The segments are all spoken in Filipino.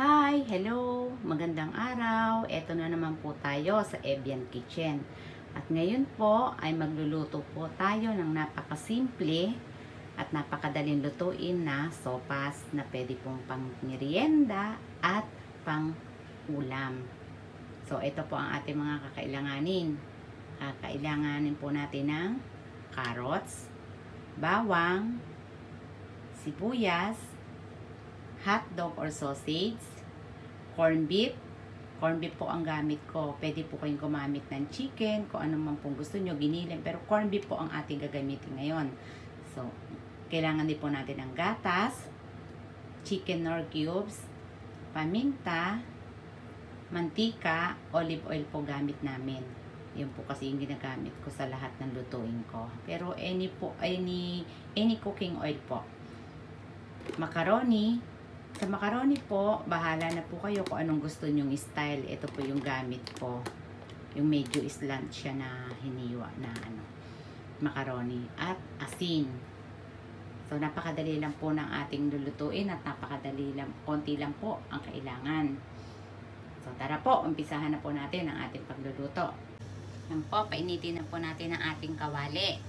Hi! Hello! Magandang araw! Eto na naman po tayo sa Evian Kitchen. At ngayon po ay magluluto po tayo ng napakasimple at napakadaling lutuin na sopas na pwede pong pang merienda at pang ulam. So, ito po ang ating mga kakailanganin. Kakailanganin po natin ng carrots, bawang, sibuyas, hotdog or sausage, corned beef. Corned beef po ang gamit ko. Pwede po kayong gumamit ng chicken, kung ano man pong gusto nyo, giniling. Pero corned beef po ang ating gagamitin ngayon. So, kailangan din po natin ng gatas, chicken nor cubes, paminta, mantika, olive oil po gamit namin. Yun po kasi yung ginagamit ko sa lahat ng lutuin ko. Pero any cooking oil po. Macaroni. Sa macaroni po, bahala na po kayo kung anong gusto nyong style. Ito po yung gamit ko. Yung medyo slant siya na hiniwa na macaroni. At asin. So, napakadali lang po ng ating lulutuin at napakadali lang, konti lang po ang kailangan. So, tara po, umpisahan na po natin ang ating pagluluto. Yan po, painitin na po natin ang ating kawali.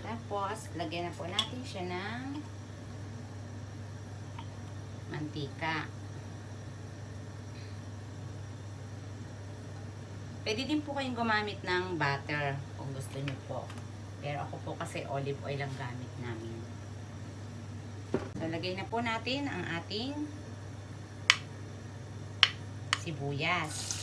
Tapos, lagyan na po natin siya ng mantika. Pwede din po kayong gumamit ng butter kung gusto nyo po. Pero ako po kasi olive oil ang gamit namin. So, lagay na po natin ang ating sibuyas.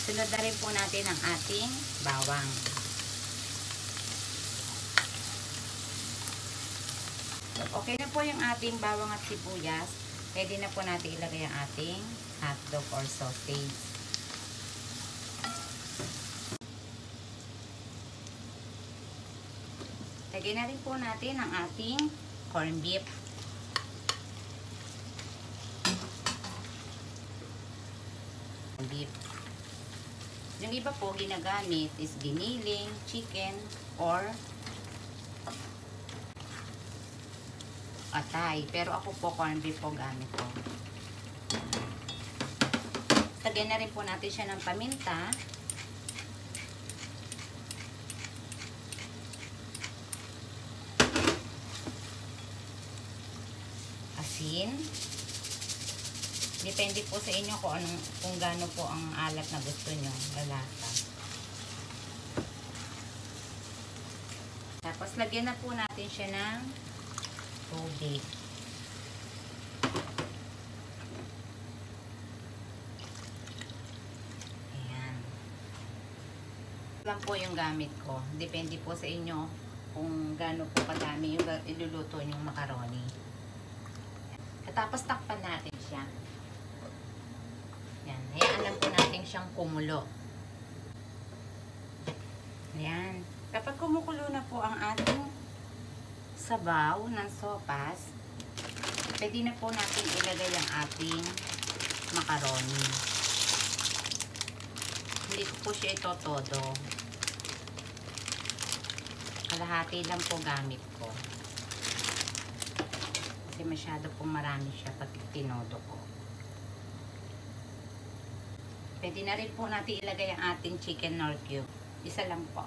Sunod na rin po natin ang ating bawang. So, okay na po yung ating bawang at sibuyas. Pwede na po natin ilagay ang ating hotdog or sausage. Lagay na rin po natin ang ating corned beef. Yung iba po ginagamit is giniling, chicken, or atay. Pero ako po corned beef po gamit ko. Lagyan na rin po natin siya ng paminta. Asin. Depende po sa inyo kung gaano po ang alat na gusto nyo, lalasa. Tapos, lagyan na po natin siya ng tubig. Ayan. Lang po yung gamit ko. Depende po sa inyo kung gaano po kadami yung iluluto yung macaroni. Tapos, takpan natin siya. Yan. Hayaan lang po natin siyang kumulo. Ayan. Kapag kumukulo na po ang ating sabaw ng sopas, pwede na po natin ilagay ang ating macaroni. Hindi ko po siya itotodo. Kalahati lang po gamit ko. Kasi masyado pong marami siya pag tinodo ko. Pwede na rin po natin ilagay ang ating chicken nor cube. Isa lang po.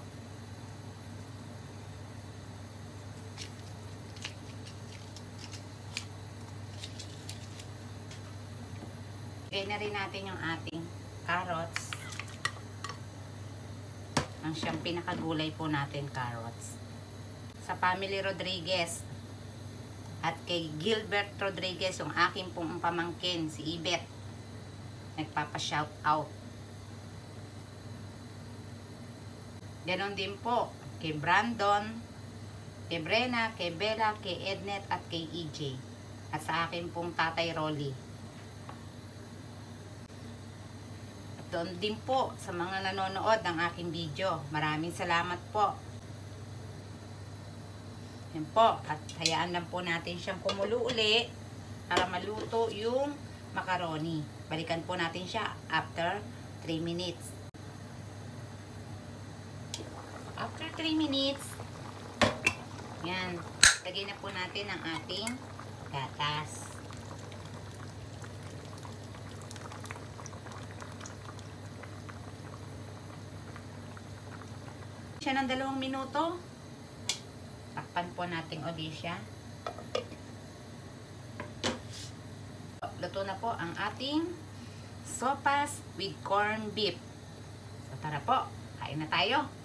Ilagay na rin natin yung ating carrots. Ang siyang pinakagulay po natin, carrots. Sa Family Rodriguez at kay Gilbert Rodriguez, yung aking pong pamangkin, si Ibet, nagpapa-shout out. Ganon din po kay Brandon, kay Brenna, kay Bella, kay Ednet at kay EJ. At sa akin pong Tatay Rolly. At doon din po sa mga nanonood ng aking video. Maraming salamat po. Yan po. At hayaan lang po natin siyang kumulo uli para maluto yung macaroni. Balikan po natin siya after 3 minutes. After 3 minutes, yan, lagay na po natin ang ating gatas. Siya ng 2 minuto. Takpan po natin ulit siya. Luto na po ang ating sopas with corned beef. So tara po, kain na tayo.